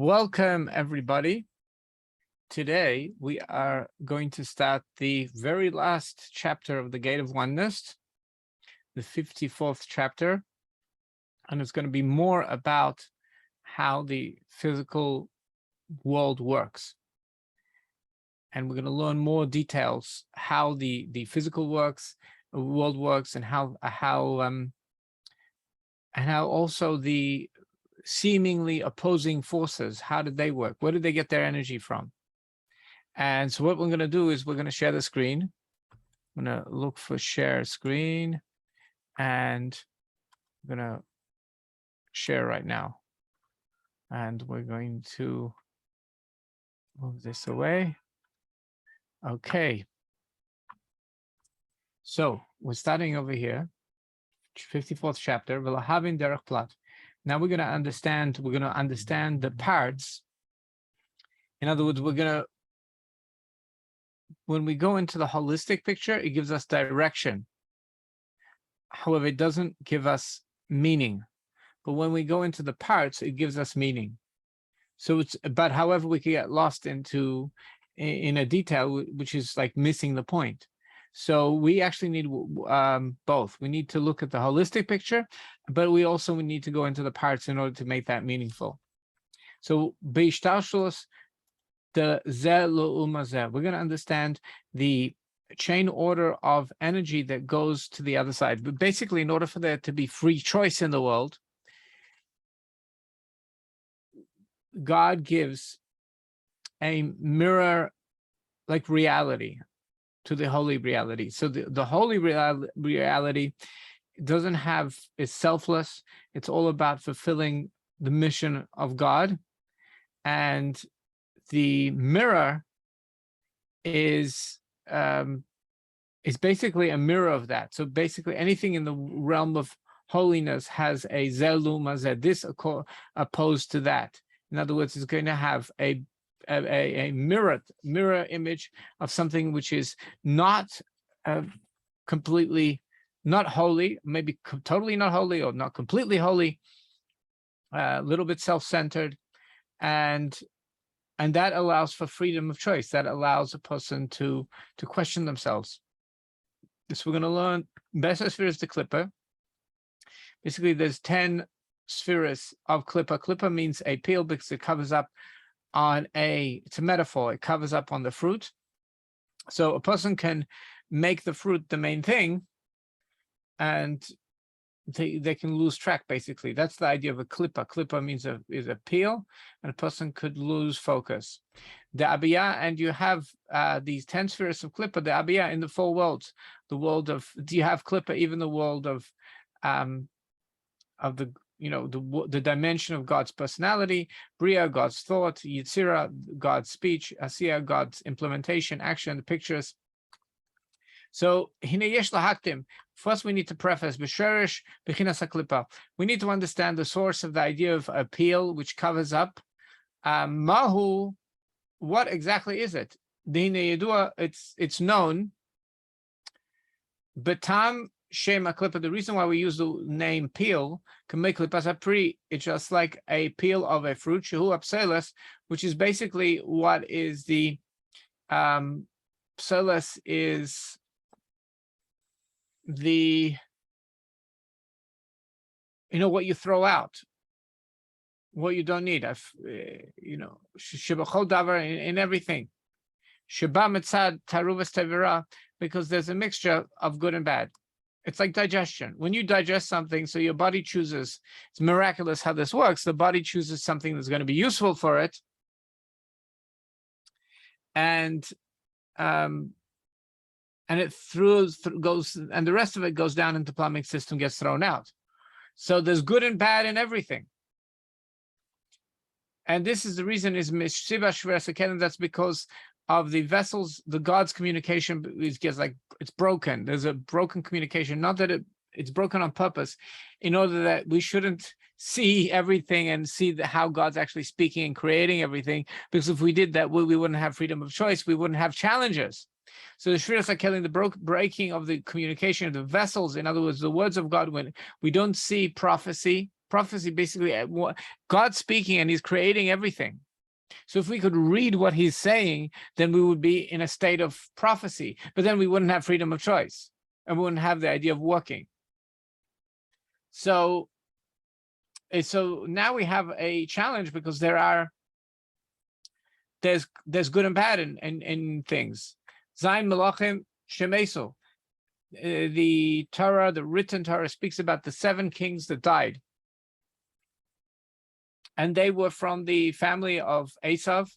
Welcome, everybody. Today, we are going to start the very last chapter of the Gate of Oneness, the 54th chapter, and it's going to be more about how the physical world works. And we're going to learn more details, how the physical world works, and how also the seemingly opposing forces, how did they work? Where did they get their energy from? And so what we're going to do is we're going to share the screen. I'm going to look for share screen, and I'm going to share right now. And we're going to move this away. Okay. So we're starting over here, 54th chapter, V'lahavin derech plat. Now we're going to understand the parts. In other words, when we go into the holistic picture, it gives us direction. However, it doesn't give us meaning. But when we go into the parts, it gives us meaning. So but however, we can get lost in a detail, which is like missing the point. So we actually need both. We need to look at the holistic picture, but we also need to go into the parts in order to make that meaningful. So beishtalshlus the zeh l'uma zeh, we're going to understand the chain order of energy that goes to the other side. But basically, in order for there to be free choice in the world, God gives a mirror like reality to the holy reality. So the holy reality doesn't is selfless. It's all about fulfilling the mission of God. And the mirror is basically a mirror of that. So basically anything in the realm of holiness has a zeh l'uma zeh, this opposed to that. In other words, it's going to have a mirror image of something which is not completely not holy, maybe totally not holy, or not completely holy, a little bit self-centered, and that allows for freedom of choice. That allows a person to question themselves. This we're going to learn Besa spheres to Klippa. Basically, there's 10 spheres of Klippa. Klippa means a peel because it covers up on it's a metaphor. It covers up on the fruit. So a person can make the fruit the main thing, and they can lose track, basically. That's the idea of a klippa. Klippa means is a peel, and a person could lose focus. The abiyah, and you have these 10 spheres of klippa, the abiyah in the four worlds. The world of, do you have klippa, even the world of the, the dimension of God's personality, Bria, God's thought, Yitzira, God's speech, Asiya, God's implementation, action, the pictures. So, first we need to preface, we need to understand the source of the idea of a peel which covers up. Mahu, what exactly is it? It's known. Betam Shema Klippa, the reason why we use the name peel, it's just like a peel of a fruit, Shehu Apselis, which is basically what is the Pselis is the, what you throw out, what you don't need, Shebachol Davar in everything. Sheba Mitzad Taruvas Tevira, because there's a mixture of good and bad. It's like digestion. When you digest something, so your body chooses, it's miraculous how this works. The body chooses something that's going to be useful for it. And it goes, and the rest of it goes down into the plumbing system, gets thrown out. So there's good and bad in everything. And this is the reason is Mishiva Shver, that's because of the vessels, the God's communication gets like, it's broken. There's a broken communication, not that it's broken on purpose, in order that we shouldn't see everything and see how God's actually speaking and creating everything. Because if we did that, we wouldn't have freedom of choice. We wouldn't have challenges. So the Shviras Hakelim, the breaking of the communication of the vessels, in other words, the words of God, when we don't see prophecy, prophecy basically, God's speaking and he's creating everything. So if we could read what he's saying, then we would be in a state of prophecy, but then we wouldn't have freedom of choice and we wouldn't have the idea of working. So now we have a challenge because there's good and bad in things. Zayin Melachim Shemeso. The Torah, the written Torah, speaks about the 7 kings that died. And they were from the family of Esav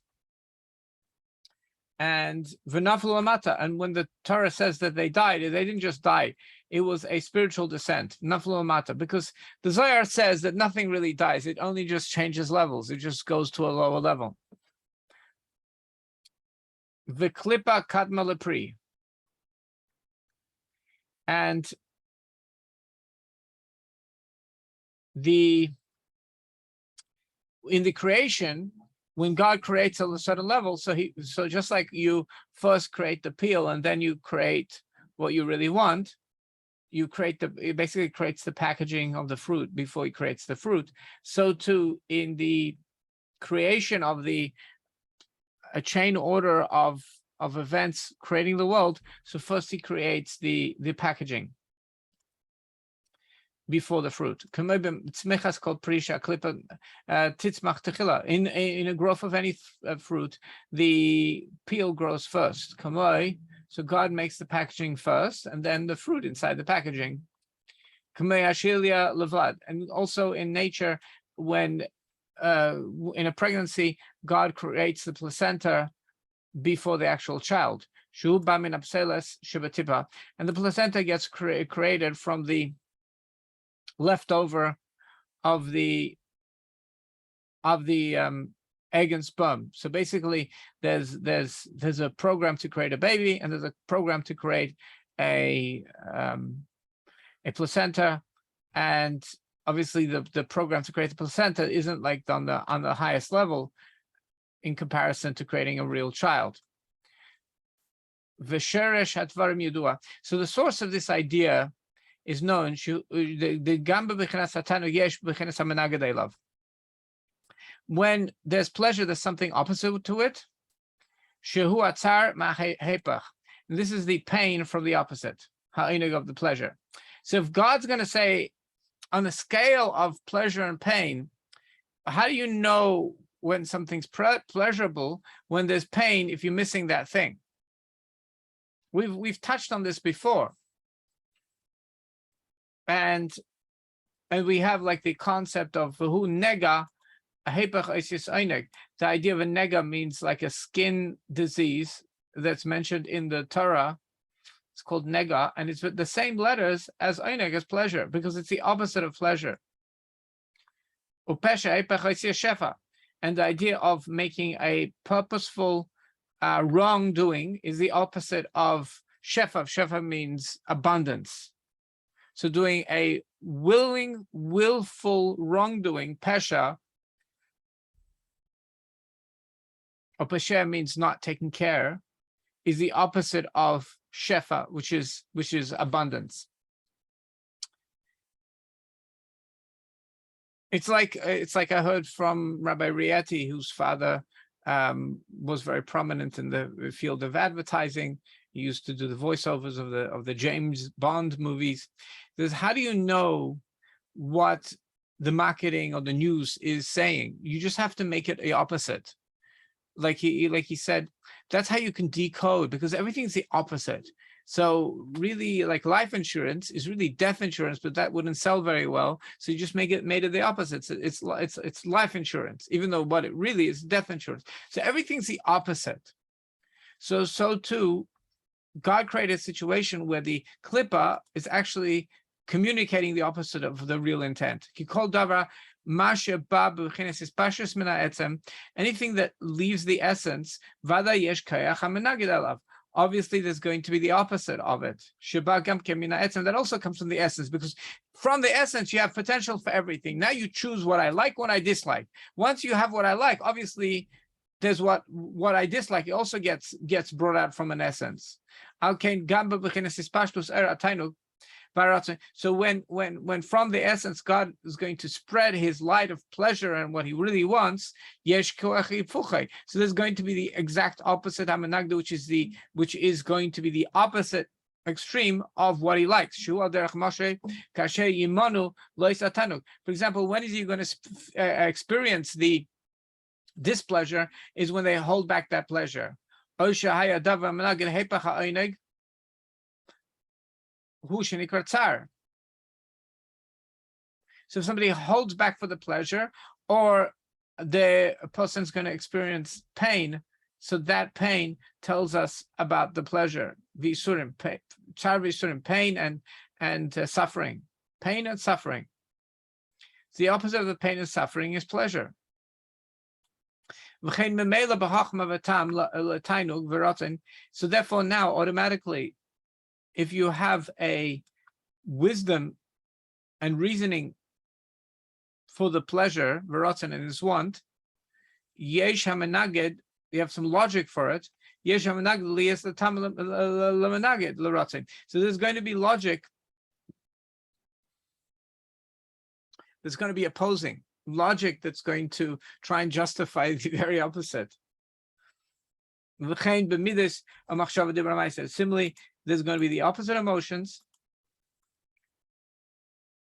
and V'naflu Lamata. And when the Torah says that they died, they didn't just die. It was a spiritual descent, Naflu Lamata, because the Zohar says that nothing really dies. It only just changes levels. It just goes to a lower level. V'klipa kadma lepri. And in the creation, when God creates at a certain level, so just like you first create the peel and then you create what you really want, it basically creates the packaging of the fruit before he creates the fruit. So too in the creation of a chain order of events creating the world. So first he creates the packaging before the fruit. It's called prisha klipa titzmach techila. In a growth of any fruit, the peel grows first. So God makes the packaging first, and then the fruit inside the packaging. And also in nature, when in a pregnancy, God creates the placenta before the actual child. And the placenta gets created from the leftover of the egg and sperm. So basically, there's a program to create a baby, and there's a program to create a placenta, and obviously the program to create the placenta isn't like on the highest level in comparison to creating a real child. So the source of this idea is known. When there's pleasure, there's something opposite to it. And this is the pain from the opposite, of the pleasure. So if God's going to say, on the scale of pleasure and pain, how do you know when something's pleasurable when there's pain if you're missing that thing? We've touched on this before. And we have like the concept of who nega. The idea of a nega means like a skin disease that's mentioned in the Torah. It's called nega, and it's with the same letters as eineg, as pleasure, because it's the opposite of pleasure. And the idea of making a purposeful wrongdoing is the opposite of shefa. Shefa means abundance. So doing a willful wrongdoing, pesha, or pesha means not taking care, is the opposite of shefa, which is abundance. It's like I heard from Rabbi Rieti, whose father was very prominent in the field of advertising. He used to do the voiceovers of the James Bond movies. There's, how do you know what the marketing or the news is saying? You just have to make it the opposite. Like he said, that's how you can decode, because everything's the opposite. So really, like life insurance is really death insurance, but that wouldn't sell very well. So you just made it the opposite. It's life insurance, even though what it really is death insurance. So everything's the opposite. So too, God created a situation where the klippa is actually communicating the opposite of the real intent. Anything that leaves the essence, obviously there's going to be the opposite of it. That also comes from the essence, because from the essence you have potential for everything. Now you choose what I like, what I dislike. Once you have what I like, obviously there's what I dislike. It also gets brought out from an essence. So when from the essence God is going to spread his light of pleasure and what he really wants, so there's going to be the exact opposite hamanagda, which is going to be the opposite extreme of what he likes. For example, when is he going to experience the displeasure? Is when they hold back that pleasure. So if somebody holds back for the pleasure, or the person's going to experience pain, so that pain tells us about the pleasure. Visurim, pain and suffering. Pain and suffering. The opposite of the pain and suffering is pleasure. So therefore now automatically, if you have a wisdom and reasoning for the pleasure, v'rotzen, and his want, yesh hamanaged, you have some logic for it. Yesh hamanaged liyas l'tam l'managed l'rotzen. So there's going to be logic. There's going to be opposing logic that's going to try and justify the very opposite. Similarly, there's going to be the opposite emotions.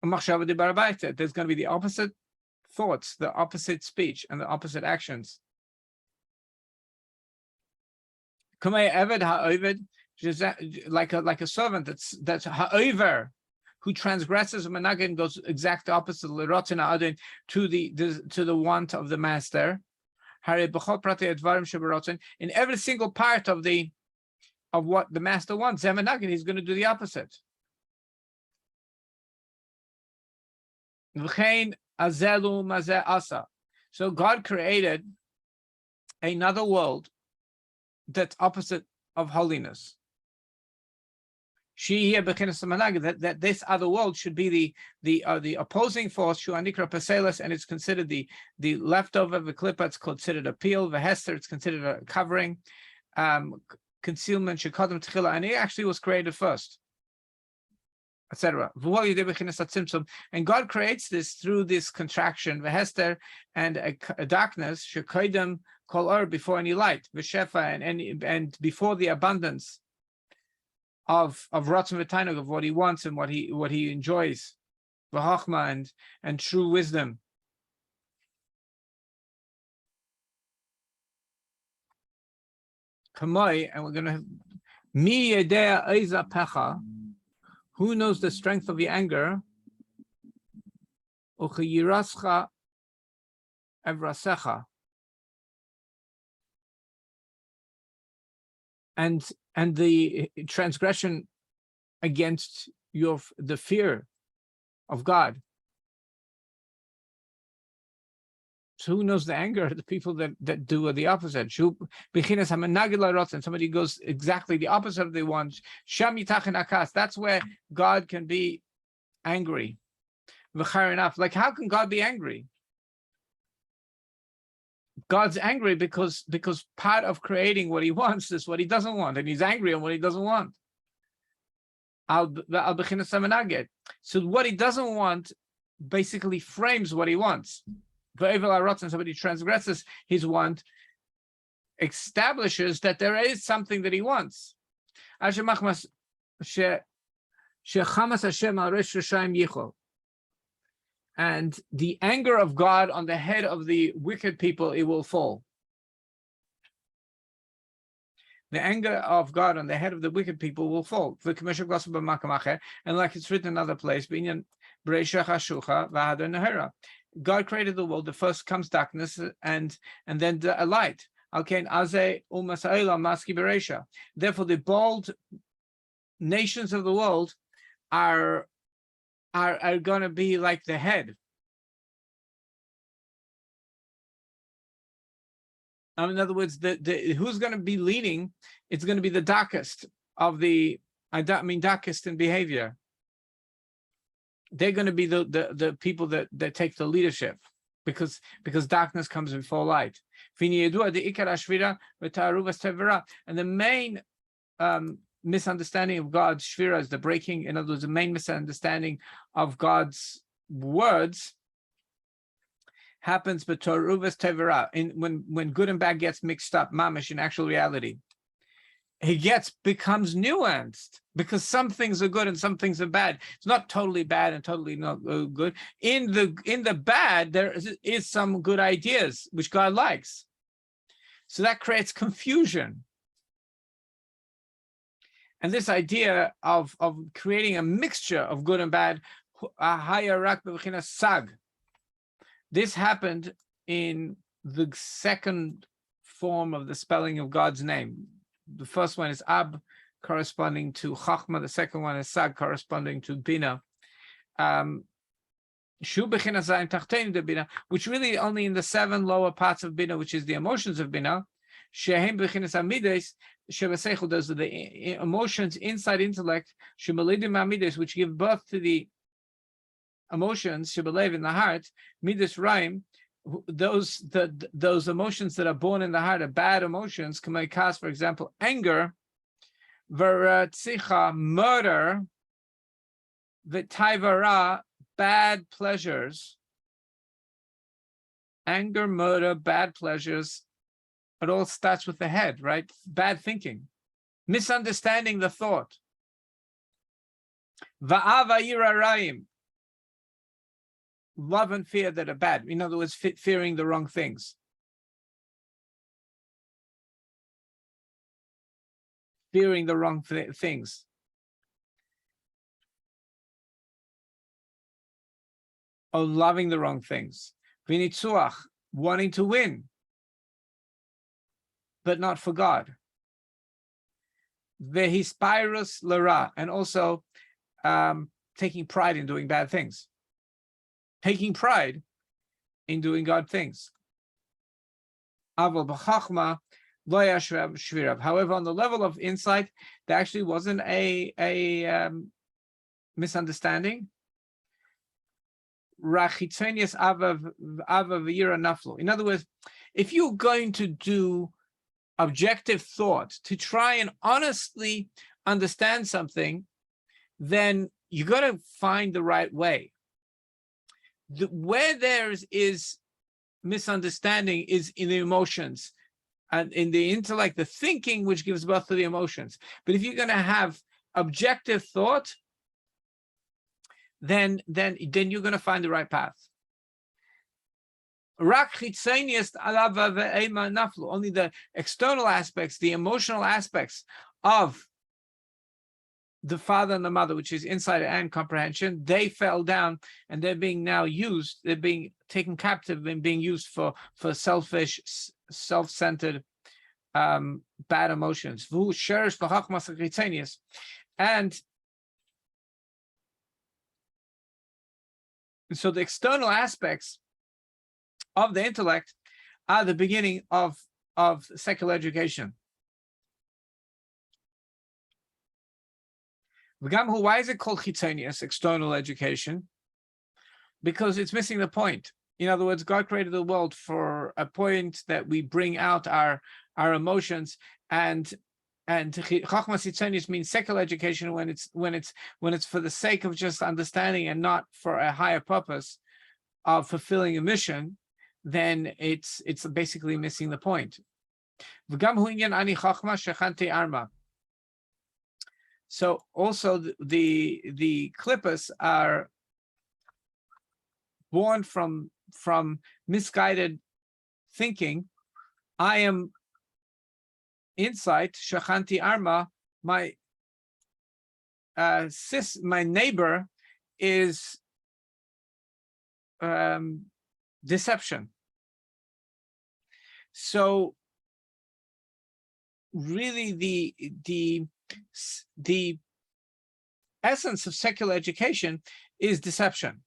There's going to be the opposite thoughts, the opposite speech, and the opposite actions. Like a servant that's ha'over, who transgresses manag and goes exact opposite to the want of the master. In every single part of what the master wants, he's going to do the opposite. So God created another world that's opposite of holiness. That this other world should be the opposing force, and it's considered the leftover. The klipa, it's considered a peel. The hester, it's considered a covering, concealment. And it actually was created first, etc. And God creates this through this contraction, the hester, and a darkness, before any light, and before the abundance of Ratzon v'Tainug, of what he wants and what he enjoys, v'Chachma, and true wisdom. Kamoi, and we're going to mi yedea eiza pecha, who knows the strength of the anger, uchiyirascha evrasecha, and the transgression against the fear of God. So who knows the anger of the people that do the opposite? And somebody goes exactly the opposite of the one. That's where God can be angry. Like, how can God be angry? God's angry because part of creating what he wants is what he doesn't want, and he's angry on what he doesn't want. So what he doesn't want basically frames what he wants. Somebody transgresses his want, establishes that there is something that he wants. And the anger of God on the head of the wicked people, it will fall. The anger of God on the head of the wicked people will fall. And like it's written in another place, God created the world. The first comes darkness, and then a light. Therefore, the bold nations of the world are going to be like the head. In other words, who's going to be leading? It's going to be the darkest of darkest in behavior. They're going to be the people that take the leadership, because darkness comes before light. And the misunderstanding of God's shvira is the breaking. In other words, the main misunderstanding of God's words happens b'toruvas tevera, when good and bad gets mixed up, mamish, in actual reality. He becomes nuanced because some things are good and some things are bad. It's not totally bad and totally not good. In the bad, there is some good ideas which God likes. So that creates confusion. And this idea of creating a mixture of good and bad, this happened in the second form of the spelling of God's name. The first one is Ab, corresponding to Chachma. The second one is Sag, corresponding to Bina. Which really only in the 7 lower parts of Bina, which is the emotions of Bina. Those are the emotions inside intellect, which give birth to the emotions, in the heart, midas rhyme. Those emotions that are born in the heart are bad emotions. For example, anger, murder, v'taivara, bad pleasures. Anger, murder, bad pleasures. It all starts with the head, right? Bad thinking, misunderstanding the thought. Va'ava yirarayim, love and fear that are bad. In other words, fearing the wrong things. Fearing the wrong things. Or loving the wrong things. Vinitzuach, wanting to win, but not for God. Vehispirus lara, and also taking pride in doing bad things. Taking pride in doing God things. However, on the level of insight, there actually wasn't a misunderstanding. In other words, if you're going to do objective thought to try and honestly understand something, then you got to find the right way. Where there is misunderstanding is in the emotions and in the intellect, the thinking, which gives birth to the emotions. But if you're going to have objective thought, then you're going to find the right path. Only the external aspects, the emotional aspects of the father and the mother, which is insight and comprehension, they fell down and they're being now used, they're being taken captive and being used for selfish, self-centered, bad emotions. And so the external aspects of the intellect are the beginning of secular education. Why is it called chitzonius, external education? Because it's missing the point. In other words, God created the world for a point that we bring out our emotions, and chachmas chitzonius means secular education when it's for the sake of just understanding and not for a higher purpose of fulfilling a mission. Then it's basically missing the point. So also the klippas are born from misguided thinking. I am insight, shachanti arma, my neighbor is deception. So really the essence of secular education is deception.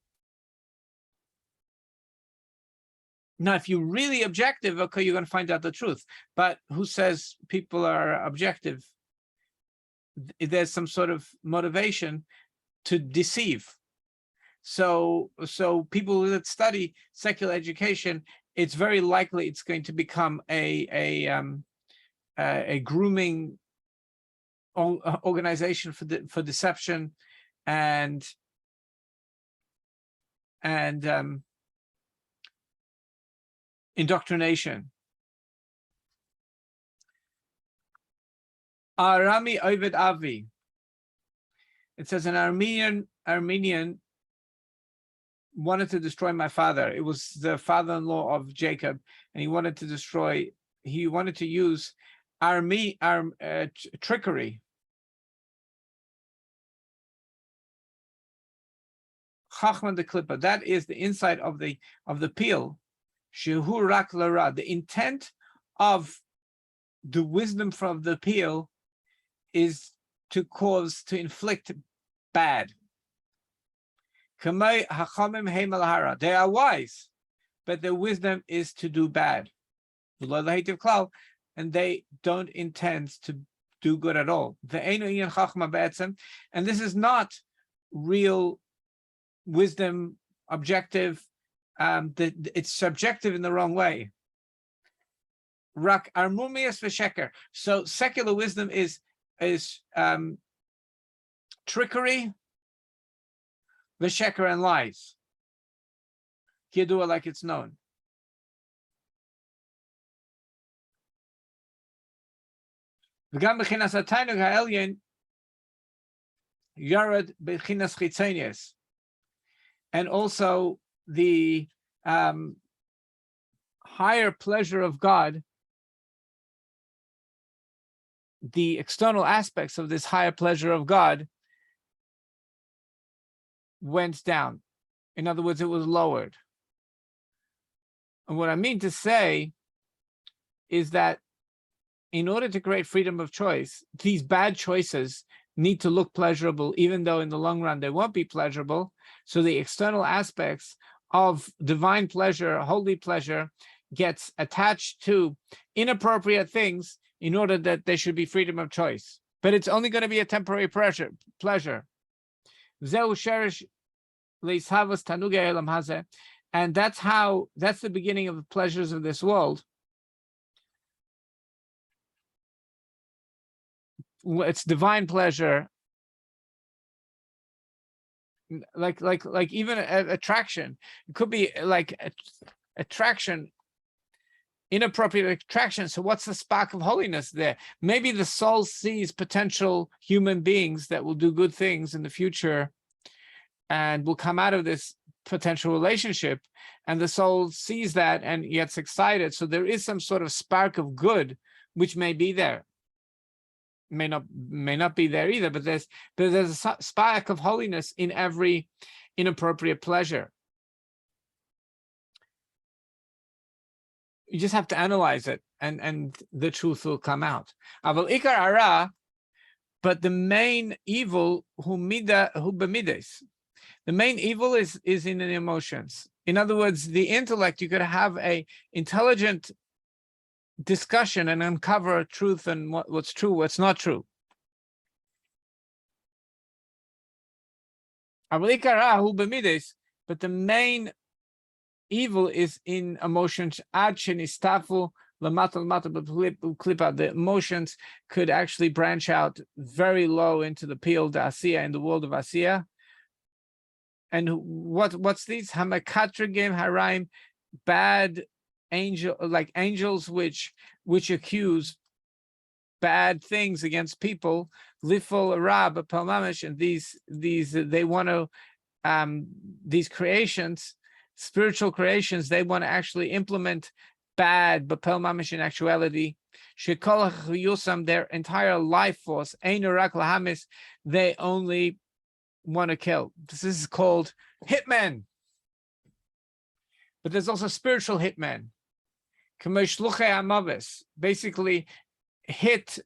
Now, if you're really objective, okay, you're going to find out the truth. But who says people are objective? There's some sort of motivation to deceive. So people that study secular education, it's very likely it's going to become a grooming organization for deception and indoctrination. Arami Ovid Avi. It says an Armenian wanted to destroy my father. It was the father-in-law of Jacob, and he wanted to use trickery. Chachman de Klippa, that is the inside of the peel. Shehu rak lara. The intent of the wisdom from the peel is to inflict bad. They are wise, but their wisdom is to do bad. And they don't intend to do good at all. And this is not real wisdom, objective. It's subjective in the wrong way. So secular wisdom is trickery, v'sheker, and lies. Kidua, like it's known. And also the higher pleasure of God, the external aspects of this higher pleasure of God went down. In other words, it was lowered. And what I mean to say is that in order to create freedom of choice, these bad choices need to look pleasurable, even though in the long run they won't be pleasurable. So the external aspects of divine pleasure, holy pleasure, gets attached to inappropriate things in order that there should be freedom of choice. But it's only going to be a temporary pleasure. And that's the beginning of the pleasures of this world. It's divine pleasure, like even attraction. It could be like attraction, inappropriate attraction. So what's the spark of holiness there? Maybe the soul sees potential human beings that will do good things in the future and will come out of this potential relationship, and the soul sees that and gets excited. So there is some sort of spark of good which may be there. May not be there either, but there's a spark of holiness in every inappropriate pleasure. You just have to analyze it, and the truth will come out. But the main evil, the main evil is in the emotions. In other words, the intellect, you could have a intelligent discussion and uncover truth and what's true, what's not true. But the main evil is in emotions. The emotions could actually branch out very low into the peel, the asiya, in the world of asiya. And what's these? Hamakatrigim haraim, bad angel, like angels which accuse bad things against people. Lifol rab palmamish, and these they want to these creations, spiritual creations, they want to actually implement bad bapel mamish in actuality. Shekol yusam, their entire life force, einurak lahamis, they only want to kill. This is called hitmen. But there's also spiritual hitmen. Basically hit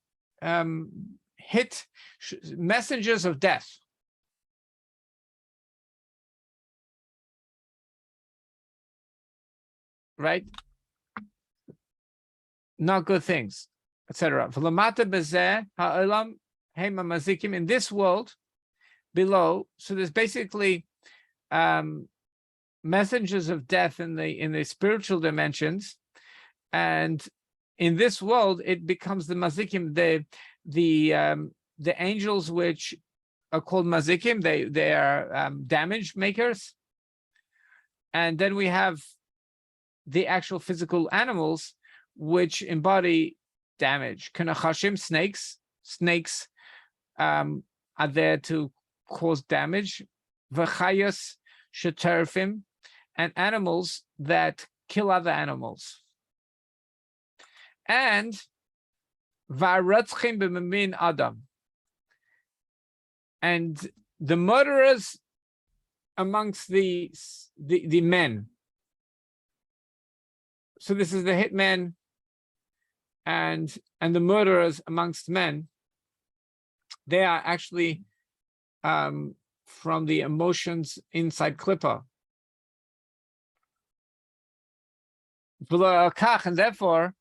messengers of death. Right? Not good things, etc. In this world below, so there's basically messengers of death in the spiritual dimensions, and in this world it becomes the mazikim, the angels which are called mazikim, they are damage makers. And then we have the actual physical animals which embody damage. Kanachashim, snakes. Snakes are there to cause damage. V'chayos sheterfim, and animals that kill other animals. And va'ratzchim b'memin adam, and the murderers amongst the men. So this is the hitmen and the murderers amongst men. They are actually from the emotions inside Klippa. And therefore,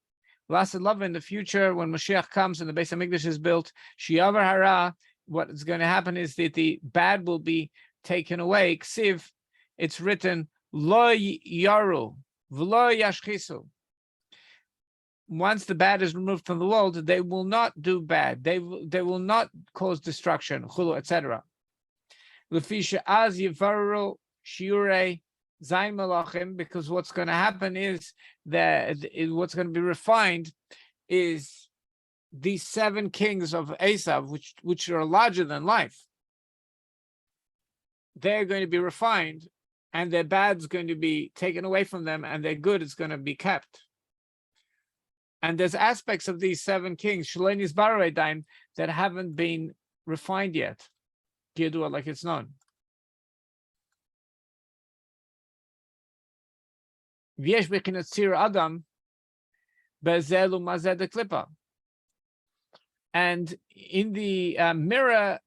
lasted love in the future, when Mashiach comes and the Beis Hamikdash is built, Shi'avar hara, what is going to happen is that the bad will be taken away. Ksiv, it's written, Lo yaru, v'lo yashchisu. Once the bad is removed from the world, they will not do bad. They will not cause destruction, chulu, etc. Lefisha az yivaru shiurei zayin malachim, because what's going to happen is that what's going to be refined is these 7 kings of Esav, which are larger than life. They're going to be refined, and their bad is going to be taken away from them, and their good is going to be kept. And there's aspects of these 7 kings, Shalonis Baroedaim, that haven't been refined yet. Yedua, like it's known. V'yesh b'chinat tzir Adam be'zelu mazeh de klipa. And in the mirror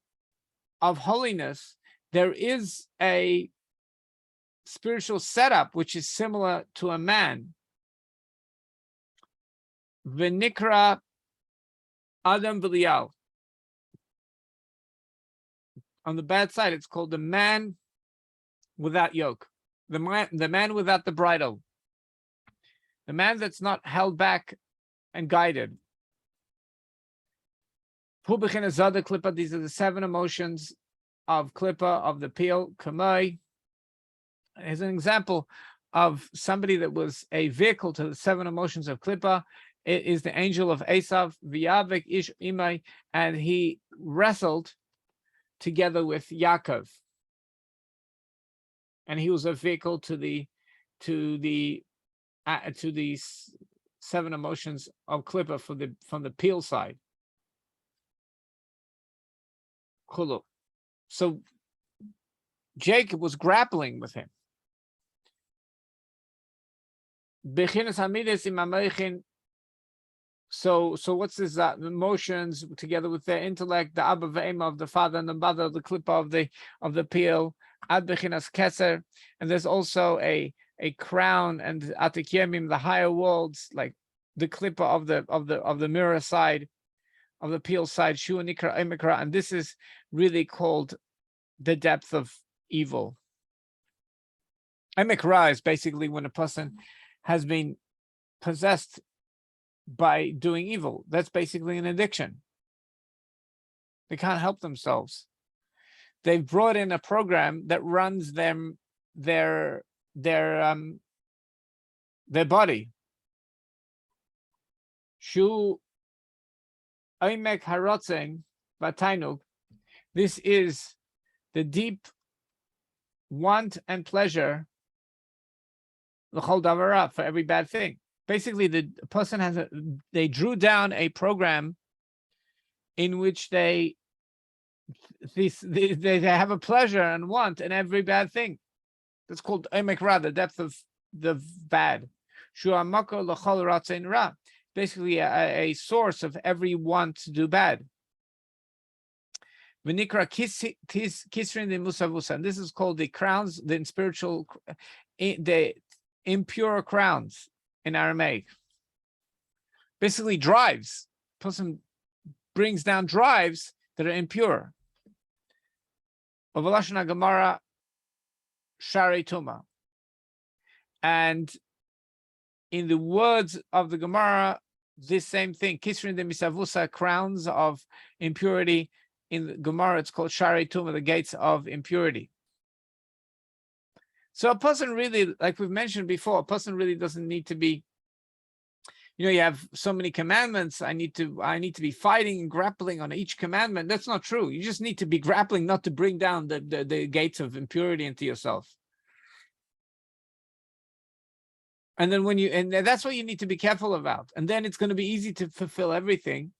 of holiness, there is a spiritual setup which is similar to a man. V'nikra Adam v'lial. On the bad side, it's called the man without yoke, the man without the bridle, the man that's not held back and guided. These are the 7 emotions of Klippa, of the Peel, Kamei. As an example of somebody that was a vehicle to the 7 emotions of Klippa, it is the angel of Esav, V'yavik ish imai, and he wrestled together with Yaakov. And he was a vehicle to the 7 emotions of Klippa from the Peel side. So Jacob was grappling with him. So what's this? Emotions together with their intellect, the Abba Ve'ema of the father and the mother of the Klippa of the Peel, Ad Bechinas Keser, and there's also a crown and Atikyemim, the higher worlds, like the Klippa of the mirror side, of the Peel side, Shua Nikra Emikra, and this is really called the depth of evil. Emikra is basically when a person has been possessed by doing evil. That's basically an addiction. They can't help themselves. They've brought in a program that runs them their body. Shu Aimek Harotzeng Vatainuk. This is the deep want and pleasure l'chol davara, for every bad thing. Basically, the person they drew down a program in which they have a pleasure and want in every bad thing. That's called Emek Ra, the depth of the bad. Shu'amako l'chol ratzein ra. Basically, a source of every want to do bad. V'nikra kisrin de musavusa. And this is called the crowns, the spiritual, the impure crowns in Aramaic. Basically, drives. Person brings down drives that are impure. Ovalashna Gemara Shari Tuma. And in the words of the Gemara, this same thing, Kisrin de Misavusa, crowns of impurity. In the Gemara, it's called Shari Tuma, the gates of impurity. So a person really, like we've mentioned before, a person really doesn't need to be, you have so many commandments. I need to be fighting and grappling on each commandment. That's not true. You just need to be grappling not to bring down the gates of impurity into yourself. And then and that's what you need to be careful about. And then it's going to be easy to fulfill everything.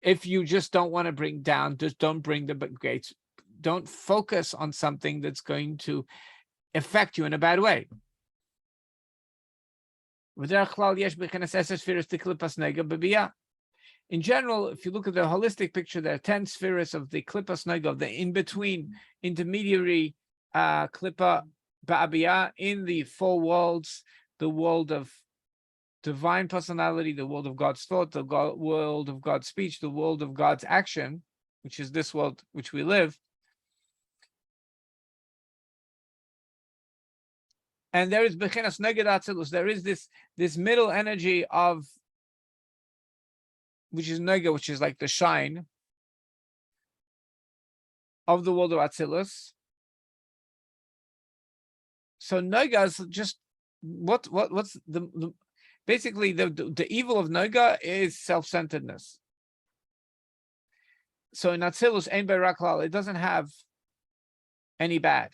If you just don't want to bring down, just don't bring the gates. Don't focus on something that's going to affect you in a bad way. In general, if you look at the holistic picture, there are 10 spheres of the Klippas Nega, the in-between intermediary Klippa Ba'abiyah, in the four worlds, the world of divine personality, the world of God's thought, the world of God's speech, the world of God's action, which is this world which we live. And there is Bechinas Neged Atzilus. There is this middle energy of, which is Nega, which is like the shine of the world of Atzilus. So Nega is just what's the basically the evil of Nega is self-centeredness. So in Atzilus, Ein Beiraklal, it doesn't have any bad.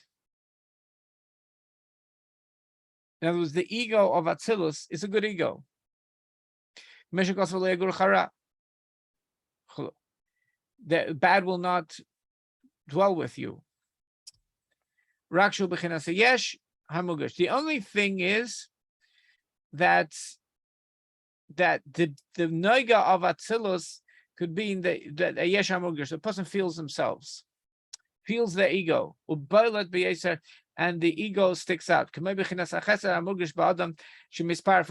In other words, the ego of Atzilus is a good ego. The bad will not dwell with you. The only thing is that the noiga of Atzilus could be in the yesh hamugesh. The person feels themselves, feels their ego, and the ego sticks out. For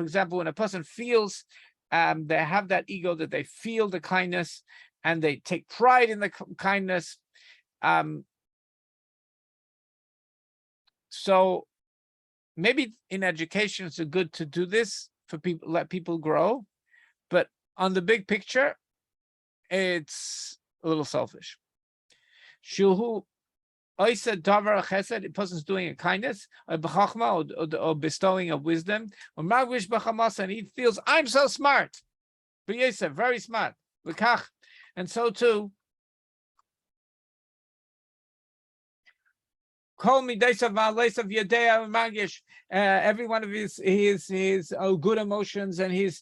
example, when a person feels, they have that ego that they feel the kindness and they take pride in the kindness. So maybe in education it's good to do this for people, let people grow, but on the big picture, it's a little selfish. Shuhu Oisa davar chesed, a person's doing a kindness, or bestowing of wisdom, or magvish b'chamas, and he feels, I'm so smart. B'yosef, very smart. L'kach, and so too. Kol mideisav ma'aleisav yadea magish. Every one of his good emotions and his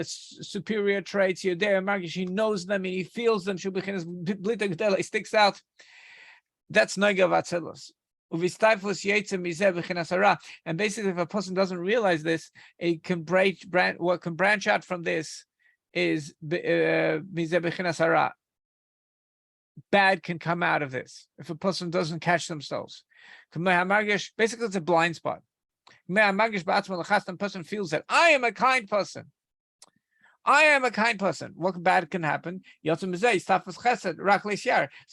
superior traits, yadea magish, he knows them and he feels them. Shubichinas blita gdela, sticks out. That's Noiga Vatzilus. And basically, if a person doesn't realize this, it can what can branch out from this is bad can come out of this if a person doesn't catch themselves. Basically, it's a blind spot. The person feels that I am a kind person. I am a kind person. What bad can happen? So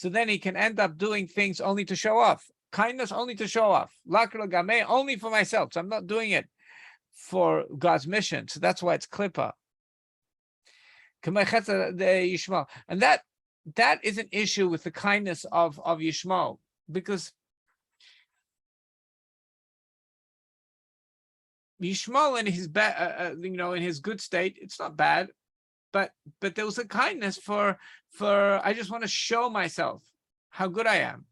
then he can end up doing things only to show off. Kindness only to show off. Only for myself. So I'm not doing it for God's mission. So that's why it's klippa. And that is an issue with the kindness of Yishmael, because Yishmael in his in his good state, it's not bad, but there was a kindness for I just want to show myself how good I am,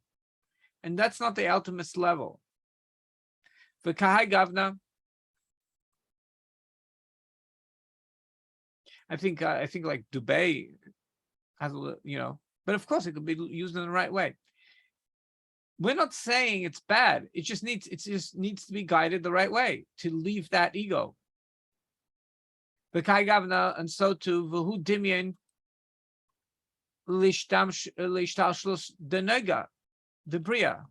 and that's not the ultimate level. For Kahai Gavna, I think like Dubai has but of course it could be used in the right way. We're not saying it's bad. It just needs to be guided the right way to leave that ego. And so too, v'hu dimyan lishtalshlus denega, the bria.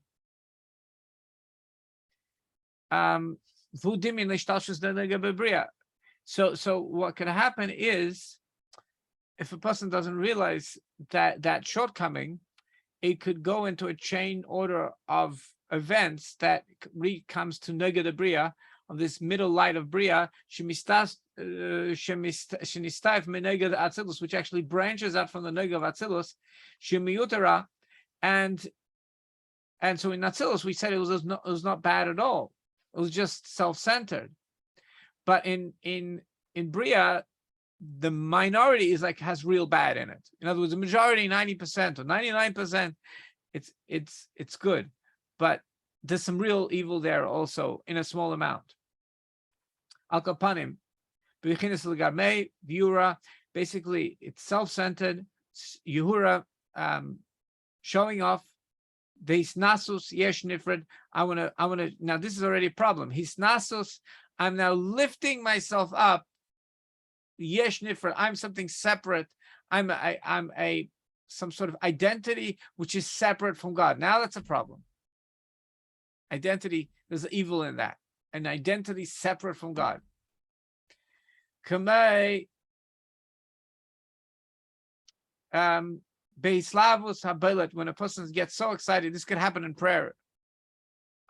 V'hu dimyan lishtalshlus denega bebria. So what can happen is, if a person doesn't realize that shortcoming, it could go into a chain order of events that comes to Nega de Bria, of this middle light of Bria, Shemistas Shenistayf Meneged Atzilus, which actually branches out from the Nega of Atzilus, Shemiyutara, and so in Atzilus we said it was not bad at all. It was just self-centered. But in Bria, the minority is like has real bad in it. In other words, the majority, 90% or 99%, it's good, but there's some real evil there also in a small amount. Al kapanim, b'chinas l'garmei v'yura. Basically, it's self-centered. Yehura, showing off. Hisnasus yesh nifred. I wanna. Now this is already a problem. Hisnasus. I'm now lifting myself up. Yesh nifred. I'm something separate. I'm some sort of identity which is separate from God. Now that's a problem. Identity, there's evil in that. An identity separate from God. Kamei Beislavus Habelet, when a person gets so excited, this could happen in prayer.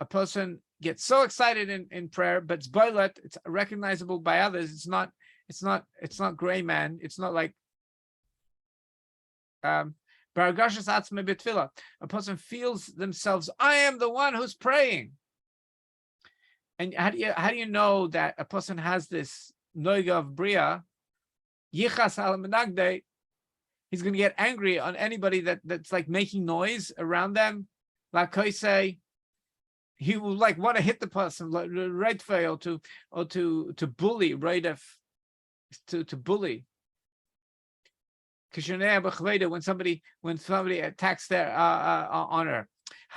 A person gets so excited in prayer, but it's boilet, it's recognizable by others. It's not gray man. It's not like a person feels themselves, I am the one who's praying. And how do you know that a person has this noiga of bria? Yichas al menagde, he's going to get angry on anybody that's like making noise around them. Like I say, he will like want to hit the person, like right fail to bully, right? To bully. When somebody attacks their honor.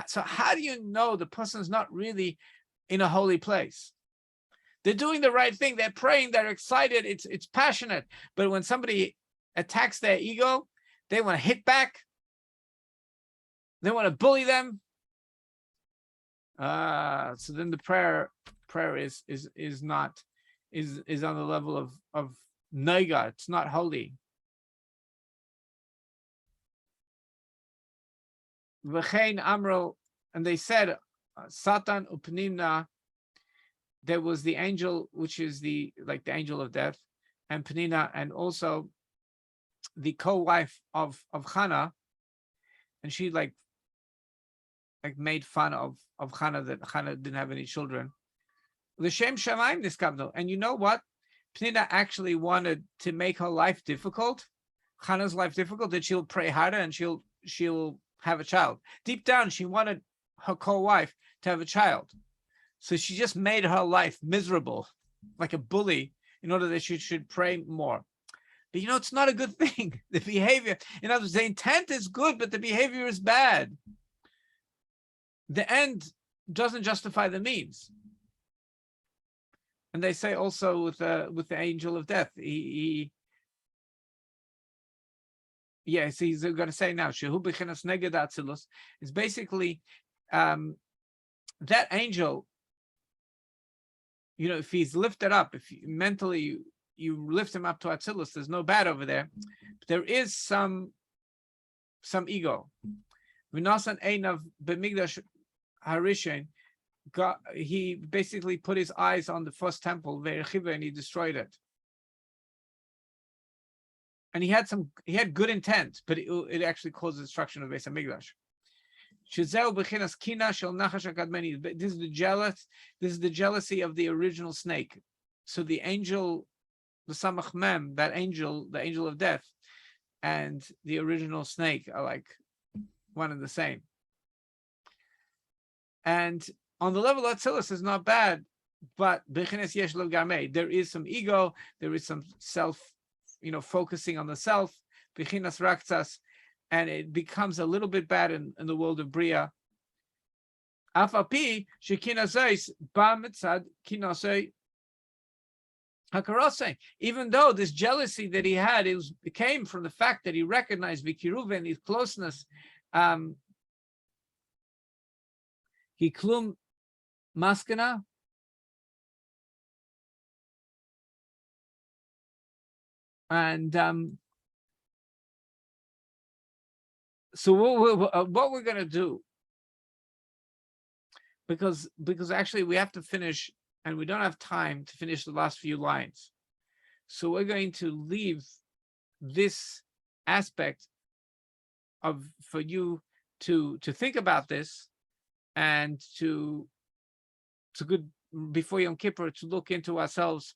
So how do you know the person's not really in a holy place? They're doing the right thing. They're praying. They're excited. It's passionate. But when somebody attacks their ego, they want to hit back. They want to bully them. So then the prayer is on the level of nega. It's not holy. V'chein amro, and they said, Satan upnimna. There was the angel, which is the angel of death, and Penina, and also the co-wife of Hannah, and she like made fun of Hannah, that Hannah didn't have any children. L'shem shamayim niskavno, and you know what? Penina actually wanted to make her life difficult, Hannah's life difficult, that she'll pray harder and she'll have a child. Deep down, she wanted her co-wife to have a child. So she just made her life miserable, like a bully, in order that she should pray more. But it's not a good thing. The behavior, in other words, the intent is good, but the behavior is bad. The end doesn't justify the means. And they say also with the angel of death, he's going to say now, Shehu b'chinas neged atzilus, is basically that angel. If he's lifted up, if mentally you lift him up to atzilus, there's no bad over there. But there is some ego. V'nasan einav b'migdash harishin. He basically put his eyes on the first temple, and he destroyed it. And he had good intent, but it actually caused the destruction of Beis Hamikdash. This is the jealousy of the original snake. So the angel, the Samach Mem, the angel of death, and the original snake are like one and the same. And on the level of Atzilus is not bad, but there is some ego, there is some self, focusing on the self, Bechinas Raktsas, and it becomes a little bit bad in the world of Bria. Afapi shekinazais ba mitzad kinasei hakarase. Even though this jealousy that he had, it came from the fact that he recognized Vikiruv and his closeness. He klum maskana. And so what we're going to do, because actually we have to finish, and we don't have time to finish the last few lines. So we're going to leave this aspect for you to think about this, and to good before Yom Kippur, to look into ourselves.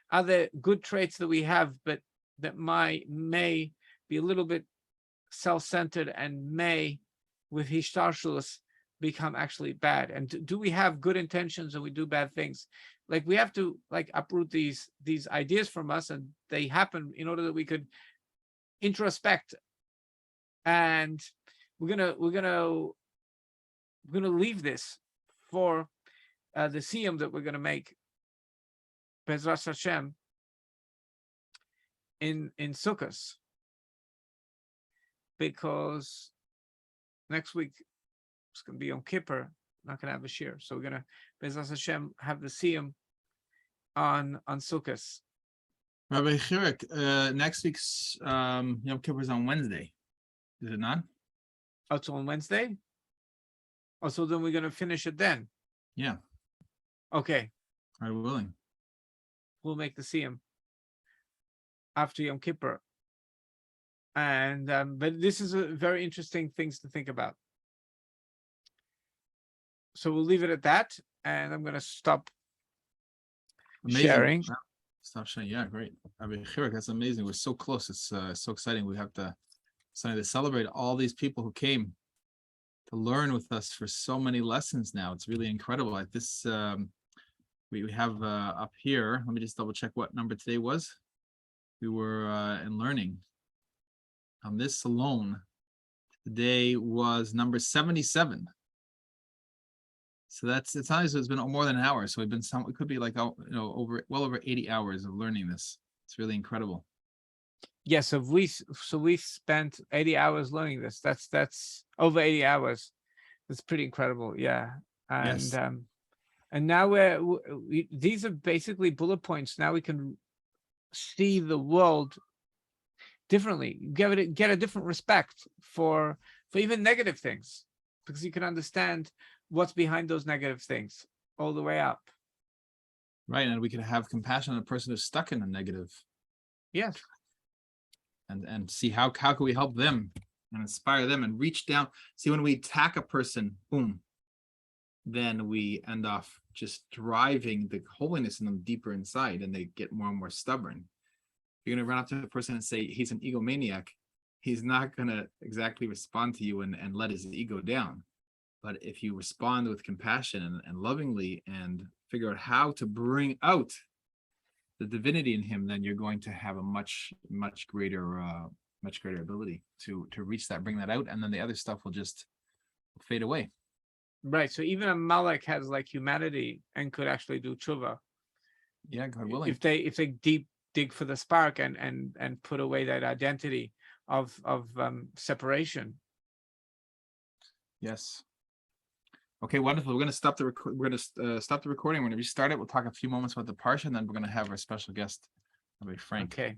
Are there good traits that we have, but that may be a little bit self-centered, and may, with hishtarshlus, become actually bad? And do we have good intentions and we do bad things? Like, we have to uproot these ideas from us, and they happen in order that we could introspect. And we're gonna leave this for the siyum that we're gonna make, Bezras Hashem, in Sukkot, because next week it's gonna be on Kippur, not gonna have a shir, so we're gonna, Bezras Hashem, have the siyum on Sukkot. Rabbi Chirik, next week's Yom Kippur is on Wednesday, is it not? Oh, it's on Wednesday? Oh, so then we're gonna finish it then? Yeah. Okay. Are you willing? We'll make the siyum after Yom Kippur. And but this is a very interesting things to think about. So we'll leave it at that, and I'm gonna stop sharing. Stop sharing. Yeah, great. Rabbi Chirik, that's amazing. We're so close. It's so exciting. We have to celebrate all these people who came to learn with us for so many lessons now. It's really incredible. Like this, we have up here, let me just double check what number today was. We were in learning. On this alone, today was number 77. So it's obviously, it's been more than an hour. So it could be like, well over 80 hours of learning this. It's really incredible. Yes, so we've spent 80 hours learning this. That's over 80 hours. That's pretty incredible. Yeah. And Yes. And now these are basically bullet points. Now we can see the world differently. Get a different respect for even negative things, because you can understand what's behind those negative things all the way up. Right, and we can have compassion on a person who's stuck in a negative. Yes. And see how can we help them and inspire them and reach down. See, when we attack a person, boom, then we end off just driving the holiness in them deeper inside, and they get more and more stubborn. You're going to run up to a person and say he's an egomaniac. He's not going to exactly respond to you and let his ego down. But if you respond with compassion and lovingly, and figure out how to bring out the divinity in him, then you're going to have a much greater ability to reach that, bring that out, and then the other stuff will just fade away. Right. So even a Malek has like humanity and could actually do tshuva. Yeah, God willing. If they dig for the spark and put away that identity of separation. Yes. Okay, wonderful. We're going to stop the recording. We're going to restart it. We'll talk a few moments about the parsha, and then we're going to have our special guest, Rabbi Frank. Okay.